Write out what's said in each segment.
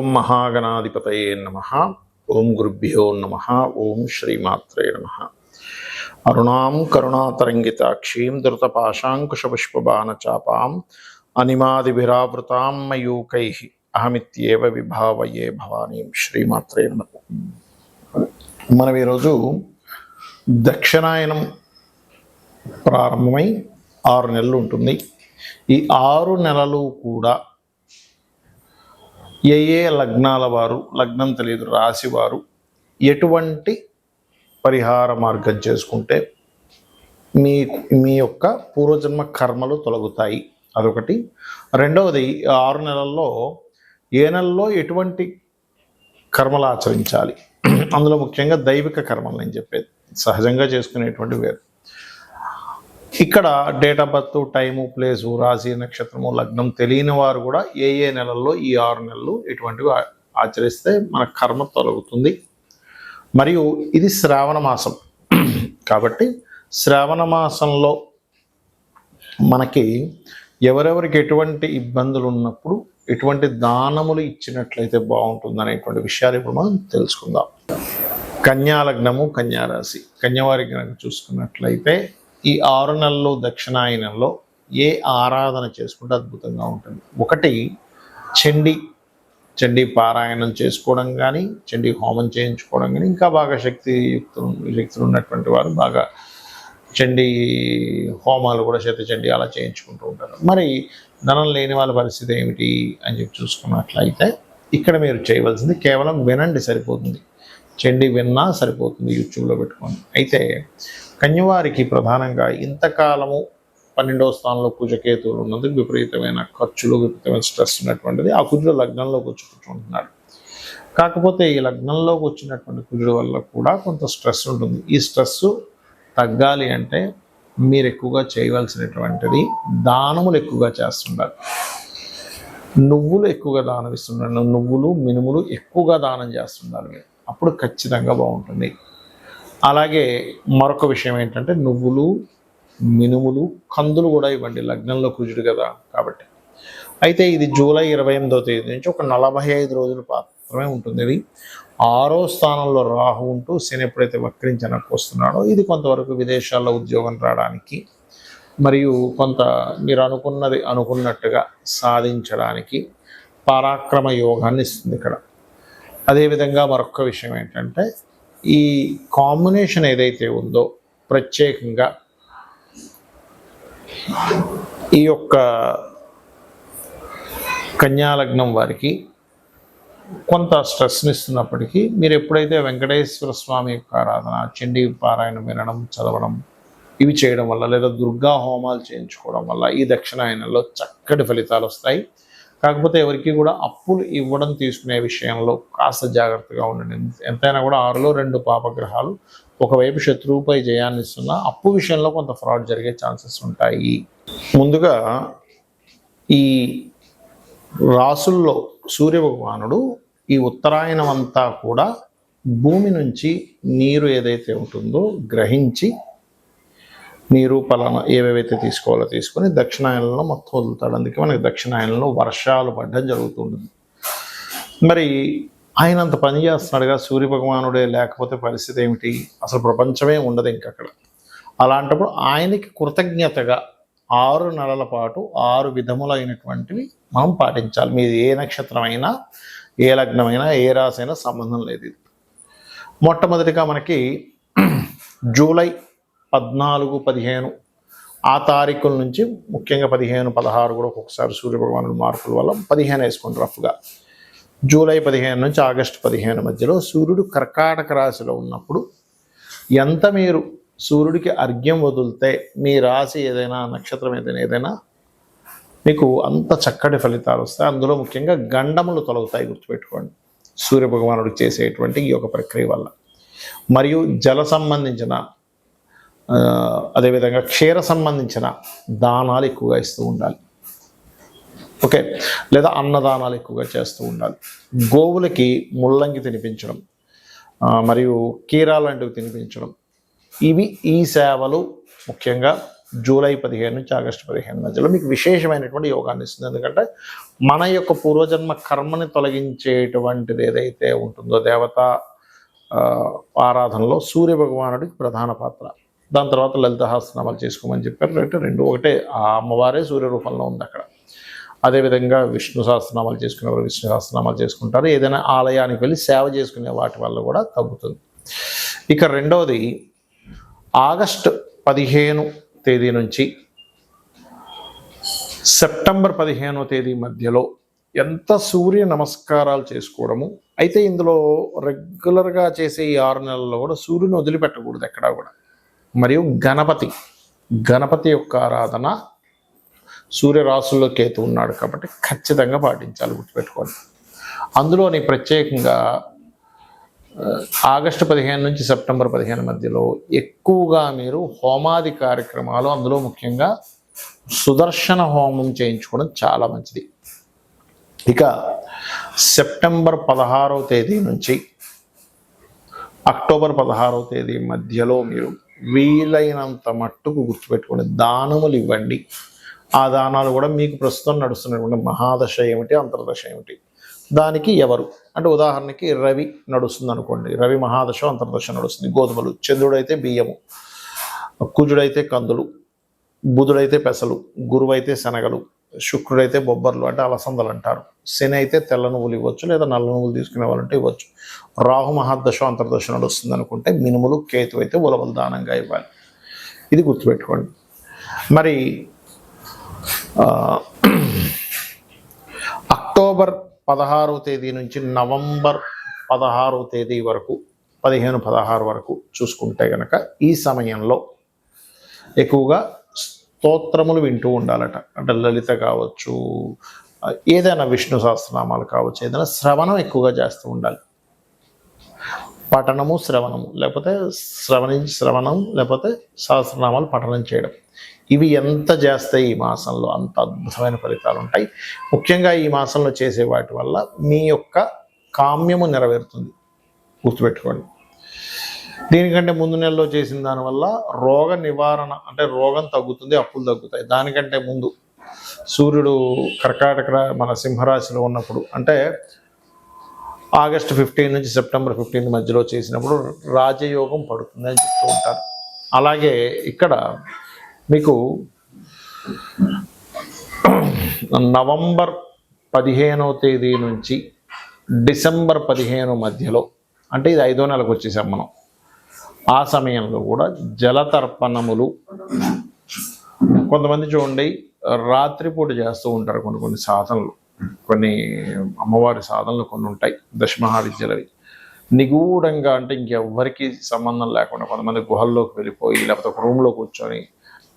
ఓం మహాగణాధిపతయే నమః. ఓం గురుభ్యో నమః. ఓం శ్రీమాత్రే నమః. అరుణాం కరుణాతరంగితాక్షీం ధృతపాశాంకుశపుష్పబాణచాపాం అనిమాదిభిరావృతాం మయూకైః అహమిత్యేవ విభావయే భవానీం. శ్రీమాత్రే నమః. మనం ఈరోజు దక్షిణాయనం ప్రారంభమై 6 నెలలు ఉంటుంది. ఈ 6 నెలలు కూడా ఏ లగ్నాల వారు, లగ్నం తెలియదు రాశి వారు ఎటువంటి పరిహార మార్గం చేసుకుంటే మీ యొక్క పూర్వజన్మ కర్మలు తొలగుతాయి, అదొకటి. రెండవది, 6 నెలల్లో ఏ నెలలో ఎటువంటి కర్మలు ఆచరించాలి, అందులో ముఖ్యంగా దైవిక కర్మలు నేను చెప్పేది, సహజంగా చేసుకునేటువంటి వేరు. ఇక్కడ date of birth, time, place, రాశి, నక్షత్రము, లగ్నం తెలియని వారు కూడా ఏ నెలల్లో ఈ 6 నెలలు ఎటువంటివి ఆచరిస్తే మన కర్మ తొలగుతుంది. మరియు ఇది శ్రావణ మాసం కాబట్టి శ్రావణ మాసంలో మనకి ఎవరెవరికి ఎటువంటి ఇబ్బందులు ఉన్నప్పుడు ఎటువంటి దానములు ఇచ్చినట్లయితే బాగుంటుంది అనేటువంటి విషయాలు ఇప్పుడు మనం తెలుసుకుందాం. కన్యా లగ్నము, కన్యా రాశి, కన్యవారి కనుక చూసుకున్నట్లయితే ఈ 6 నెలల్లో దక్షిణాయనంలో ఏ ఆరాధన చేసుకుంటే అద్భుతంగా ఉంటుంది. ఒకటి, చండీ పారాయణం చేసుకోవడం కానీ, చండీ హోమం చేయించుకోవడం కానీ, ఇంకా బాగా శక్తులు ఉన్నటువంటి వారు బాగా చండీ హోమాలు కూడా చండీ అలా చేయించుకుంటూ ఉంటారు. మరి ధనం లేని వాళ్ళ పరిస్థితి ఏమిటి అని చెప్పి చూసుకున్నట్లయితే ఇక్కడ మీరు చేయవలసింది కేవలం వినండి, సరిపోతుంది. చండీ విన్నా సరిపోతుంది, యూట్యూబ్లో పెట్టుకోండి. అయితే కన్యవారికి ప్రధానంగా ఇంతకాలము 12వ స్థానంలో కుజకేతువులు ఉన్నందుకు విపరీతమైన ఖర్చులు, విపరీతమైన స్ట్రెస్ ఉన్నటువంటిది. ఆ కుజుడు లగ్నంలోకి వచ్చి కూర్చుంటున్నాడు. కాకపోతే ఈ లగ్నంలోకి వచ్చినటువంటి కుజుడు వల్ల కూడా కొంత స్ట్రెస్ ఉంటుంది. ఈ స్ట్రెస్ తగ్గాలి అంటే మీరు ఎక్కువగా చేయవలసినటువంటిది దానములు ఎక్కువగా చేస్తుండాలి. నువ్వులు ఎక్కువగా దానం ఇస్తుండాలి. నువ్వులు, మినుములు ఎక్కువగా దానం చేస్తుండాలి మీరు, అప్పుడు ఖచ్చితంగా బాగుంటుంది. అలాగే మరొక విషయం ఏంటంటే నువ్వులు, మినుములు, కందులు కూడా ఇవ్వండి, లగ్నంలో కుజుడు కదా కాబట్టి. అయితే ఇది జూలై 28వ తేదీ నుంచి ఒక 45 రోజులు మాత్రమే ఉంటుంది. ఇది 6వ స్థానంలో రాహు ఉంటూ శని ఎప్పుడైతే వక్రించడానికి వస్తున్నాడో ఇది కొంతవరకు విదేశాల్లో ఉద్యోగం రావడానికి మరియు కొంత మీరు అనుకున్నట్టుగా సాధించడానికి పరాక్రమ యోగాన్ని ఇస్తుంది ఇక్కడ. అదేవిధంగా మరొక విషయం ఏంటంటే ఈ కాంబినేషన్ ఏదైతే ఉందో ప్రత్యేకంగా ఈ యొక్క కన్యాలగ్నం వారికి కొంత స్ట్రెస్ని ఇస్తున్నప్పటికీ మీరు ఎప్పుడైతే వెంకటేశ్వర స్వామి యొక్క ఆరాధన, చండీ పారాయణం వినడం, చదవడం ఇవి చేయడం వల్ల, లేదా దుర్గా హోమాలు చేయించుకోవడం వల్ల ఈ దక్షిణాయనంలో చక్కటి ఫలితాలు వస్తాయి. కాకపోతే ఎవరికి కూడా అప్పులు ఇవ్వడం, తీసుకునే విషయంలో కాస్త జాగ్రత్తగా ఉండండి. ఎంతైనా కూడా 6లో 2 పాపగ్రహాలు ఒకవైపు శత్రువుపై జయాన్ని ఇస్తున్నా అప్పు విషయంలో కొంత ఫ్రాడ్ జరిగే ఛాన్సెస్ ఉంటాయి. ముందుగా ఈ రాసుల్లో సూర్య భగవానుడు ఈ ఉత్తరాయణం అంతా కూడా భూమి నుంచి నీరు ఏదైతే ఉంటుందో గ్రహించి నీరు పలానా ఏవేవైతే తీసుకోవాలో తీసుకొని దక్షిణాయనంలో మొత్తం వదులుతాడు. అందుకే మనకి దక్షిణాయనంలో వర్షాలు పడడం జరుగుతుంటుంది. మరి ఆయన అంత పని చేస్తున్నాడుగా, సూర్య భగవానుడే లేకపోతే పరిస్థితి ఏమిటి, అసలు ప్రపంచమే ఉండదు ఇంకక్కడ. అలాంటప్పుడు ఆయనకి కృతజ్ఞతగా 6 నెలల పాటు 6 విధములైనటువంటివి మనం పాటించాలి. మీది ఏ నక్షత్రమైనా, ఏ లగ్నమైనా, ఏ రాశి అయినా సంబంధం లేదు. మొట్టమొదటిగా మనకి జూలై 14, 15 ఆ తారీఖుల నుంచి, ముఖ్యంగా 15, 16 కూడా ఒక్కొక్కసారి సూర్యభగవానుడు మార్పుల వల్ల 15 వేసుకోండి రఫ్గా. జూలై 15 నుంచి ఆగస్టు 15 మధ్యలో సూర్యుడు కర్కాటక రాశిలో ఉన్నప్పుడు ఎంత మీరు సూర్యుడికి అర్ఘ్యం వదిలితే మీ రాశి ఏదైనా, నక్షత్రం ఏదైనా మీకు అంత చక్కటి ఫలితాలు వస్తాయి. అందులో ముఖ్యంగా గండములు తొలగుతాయి, గుర్తుపెట్టుకోండి, సూర్యభగవానుడికి చేసేటువంటి ఈ యొక్క ప్రక్రియ వల్ల. మరియు జల సంబంధించిన, అదేవిధంగా క్షీర సంబంధించిన దానాలు ఎక్కువగా ఇస్తూ ఉండాలి. ఓకే, లేదా అన్నదానాలు ఎక్కువగా చేస్తూ ఉండాలి. గోవులకి ముల్లంగి తినిపించడం మరియు కీరా లాంటివి తినిపించడం, ఈ సేవలు ముఖ్యంగా జూలై 15 నుంచి ఆగస్టు 15 మధ్యలో మీకు విశేషమైనటువంటి యోగాన్ని ఇస్తుంది. ఎందుకంటే మన యొక్క పూర్వజన్మ కర్మని తొలగించేటువంటిది ఏదైతే ఉంటుందో దేవత ఆరాధనలో సూర్య భగవానుడికి ప్రధాన పాత్ర. దాని తర్వాత లలిత సహస్రనామాలు చేసుకోమని చెప్పారు. అంటే రెండు ఒకటే, ఆ అమ్మవారే సూర్య రూపంలో ఉంది అక్కడ. అదేవిధంగా విష్ణు సహస్రనామాలు చేసుకునేవారు విష్ణు సహస్రనామాలు చేసుకుంటారు. ఏదైనా ఆలయానికి వెళ్ళి సేవ చేసుకునే వాటి వల్ల కూడా తగ్గుతుంది. ఇక రెండవది ఆగస్టు 15 తేదీ నుంచి సెప్టెంబర్ 15వ తేదీ మధ్యలో ఎంత సూర్య నమస్కారాలు చేసుకోవడము. అయితే ఇందులో రెగ్యులర్గా చేసే ఈ 6 నెలల్లో కూడా సూర్యుని వదిలిపెట్టకూడదు ఎక్కడా కూడా. మరియు గణపతి యొక్క ఆరాధన, సూర్య రాశుల్లో కేతు ఉన్నాడు కాబట్టి ఖచ్చితంగా పాటించాలి, గుర్తుపెట్టుకోండి. అందులోని ప్రత్యేకంగా ఆగస్టు 15 నుంచి సెప్టెంబర్ 15 మధ్యలో ఎక్కువగా మీరు హోమాది కార్యక్రమాలు, అందులో ముఖ్యంగా సుదర్శన హోమం చేయించుకోవడం చాలా మంచిది. ఇక సెప్టెంబర్ 16వ తేదీ నుంచి అక్టోబర్ 16వ తేదీ మధ్యలో మీరు వీలైనంత మట్టుకు గుర్తుపెట్టుకోండి, దానములు ఇవ్వండి. ఆ దానాలు కూడా మీకు ప్రస్తుతం నడుస్తున్నటువంటి మహాదశ ఏమిటి, అంతర్దశ ఏమిటి, దానికి ఎవరు అంటే ఉదాహరణకి రవి నడుస్తుంది అనుకోండి, రవి మహాదశ అంతర్దశ నడుస్తుంది, గోధుమలు, చంద్రుడైతే బియ్యము, కుజుడైతే కందులు, బుధుడైతే పెసలు, గురువైతే శనగలు, శుక్రుడైతే బొబ్బర్లు అంటే అలసందలు అంటారు, శని అయితే తెల్ల నువ్వులు ఇవ్వచ్చు లేదా నల్ల నువ్వులు తీసుకునే వాళ్ళంటే ఇవ్వచ్చు. రాహు మహాదశ అంతర్దశ నడుస్తుంది అనుకుంటే మినుములు, కేతు అయితే ఉలవలు దానంగా ఇవ్వాలి. ఇది గుర్తుపెట్టుకోండి. మరి అక్టోబర్ 16వ తేదీ నుంచి నవంబర్ 16వ తేదీ వరకు 15-16 వరకు చూసుకుంటే కనుక ఈ సమయంలో ఎక్కువగా స్తోత్రములు వింటూ ఉండాలట. అంటే లలిత కావచ్చు, ఏదైనా విష్ణు సహస్రనామాలు కావచ్చు, ఏదైనా శ్రవణం ఎక్కువగా చేస్తూ ఉండాలి. పఠనము శ్రవణము, లేకపోతే శ్రవణం లేకపోతే సహస్రనామాలు పఠనం చేయడం, ఇవి ఎంత చేస్తాయి ఈ మాసంలో అంత అద్భుతమైన ఫలితాలు ఉంటాయి. ముఖ్యంగా ఈ మాసంలో చేసే వాటి వల్ల మీ యొక్క కామ్యము నెరవేరుతుంది, గుర్తుపెట్టుకోండి. దీనికంటే ముందు నెలలో చేసిన దానివల్ల రోగ నివారణ అంటే రోగం తగ్గుతుంది, అప్పులు తగ్గుతాయి. దానికంటే ముందు సూర్యుడు కర్కాటక మన సింహరాశిలో ఉన్నప్పుడు అంటే ఆగస్టు 15 నుంచి సెప్టెంబర్ 15 మధ్యలో చేసినప్పుడు రాజయోగం పడుతుంది అని చెప్తూ ఉంటారు. అలాగే ఇక్కడ మీకు నవంబర్ 15వ తేదీ నుంచి డిసెంబర్ 15 మధ్యలో అంటే ఇది 5వ నెలకు వచ్చేసాం మనం. ఆ సమయంలో కూడా జలతర్పణములు కొంతమంది చూడండి రాత్రిపూట చేస్తూ ఉంటారు. కొన్ని సాధనలు, కొన్ని అమ్మవారి సాధనలు కొన్ని ఉంటాయి దశమహావిద్యలవి నిగూఢంగా, అంటే ఇంకెవ్వరికి సంబంధం లేకుండా కొంతమంది గుహల్లోకి వెళ్ళిపోయి లేకపోతే ఒక రూమ్లో కూర్చొని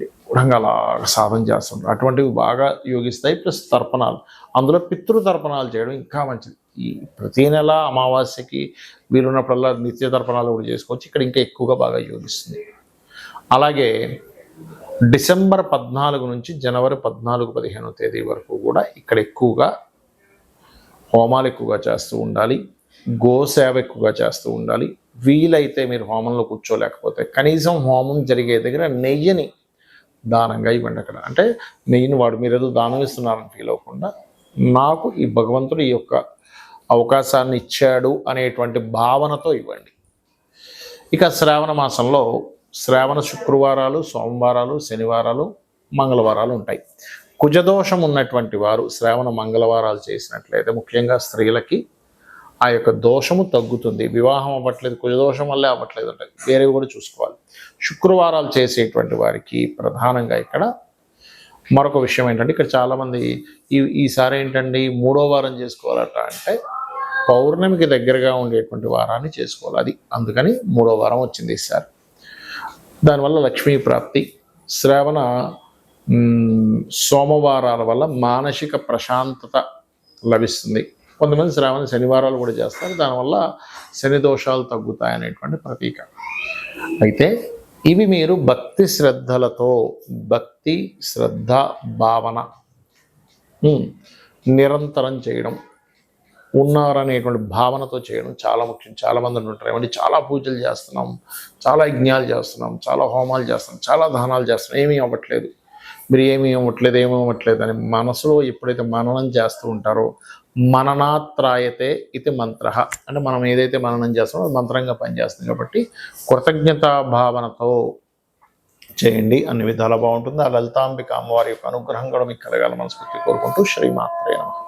నిగూఢంగా అలా సాధన చేస్తుంటారు. అటువంటివి బాగా యోగిస్తాయి. ప్లస్ తర్పణాలు, అందులో పితృతర్పణాలు చేయడం ఇంకా మంచిది. ఈ ప్రతి నెల అమావాస్యకి వీలున్నప్పుడల్లా నిత్య తర్పణాలు కూడా చేసుకోవచ్చు. ఇక్కడ ఇంకా ఎక్కువగా బాగా యోగిస్తుంది. అలాగే డిసెంబర్ 14 నుంచి జనవరి 14-15వ తేదీ వరకు కూడా ఇక్కడ ఎక్కువగా హోమాలు ఎక్కువగా చేస్తూ ఉండాలి, గోసేవ ఎక్కువగా చేస్తూ ఉండాలి. వీలైతే మీరు హోమంలో కూర్చోలేకపోతే కనీసం హోమం జరిగే దగ్గర నెయ్యిని దానంగా ఇవ్వండి. అక్కడ అంటే నెయ్యిని మీరు ఏదో దానం ఇస్తున్నారని ఫీల్ అవ్వకుండా, నాకు ఈ భగవంతుడు ఈ యొక్క అవకాశాన్ని ఇచ్చాడు అనేటువంటి భావనతో ఇవ్వండి. ఇక శ్రావణ మాసంలో శ్రావణ శుక్రవారాలు, సోమవారాలు, శనివారాలు, మంగళవారాలు ఉంటాయి. కుజదోషం ఉన్నటువంటి వారు శ్రావణ మంగళవారాలు చేసినట్లయితే ముఖ్యంగా స్త్రీలకి ఆ యొక్క దోషము తగ్గుతుంది. వివాహం అవ్వట్లేదు, కుజదోషం వల్లే అవ్వట్లేదు అంటే వేరేవి కూడా చూసుకోవాలి. శుక్రవారాలు చేసేటువంటి వారికి ప్రధానంగా ఇక్కడ మరొక విషయం ఏంటంటే, ఇక్కడ చాలామంది ఈసారి ఏంటండి 3వ వారం చేసుకోవాలట అంటే పౌర్ణమికి దగ్గరగా ఉండేటువంటి వారాన్ని చేసుకోవాలి. అది అందుకని 3వ వారం వచ్చింది ఈసారి. దానివల్ల లక్ష్మీ ప్రాప్తి, శ్రావణ సోమవారాల వల్ల మానసిక ప్రశాంతత లభిస్తుంది. కొంతమంది శ్రావణ శనివారాలు కూడా చేస్తారు, దానివల్ల శని దోషాలు తగ్గుతాయనేటువంటి ప్రతీక. అయితే ఇవి మీరు భక్తి శ్రద్ధలతో, భక్తి శ్రద్ధ భావన నిరంతరం చేయడం, ఉన్నారనేటువంటి భావనతో చేయడం చాలా ముఖ్యం. చాలామంది ఉంటారు ఏమంటే చాలా పూజలు చేస్తున్నాం, చాలా యజ్ఞాలు చేస్తున్నాం, చాలా హోమాలు చేస్తున్నాం, చాలా దానాలు చేస్తున్నాం, ఏమీ అవ్వట్లేదు, మీరు ఏమీ ఇవ్వట్లేదు అని మనసులో ఎప్పుడైతే మననం చేస్తూ ఉంటారో, మననాత్రాయతే ఇది మంత్ర, అంటే మనం ఏదైతే మననం చేస్తామో అది మంత్రంగా పనిచేస్తుంది. కాబట్టి కృతజ్ఞతా భావనతో చేయండి, అన్ని విధాలా బాగుంటుంది. ఆ లలితాంబిక అమ్మవారి యొక్క అనుగ్రహం కూడా మీకు కలగాలని మనస్ఫూర్తి కోరుకుంటూ శ్రీమాత్రే నమః.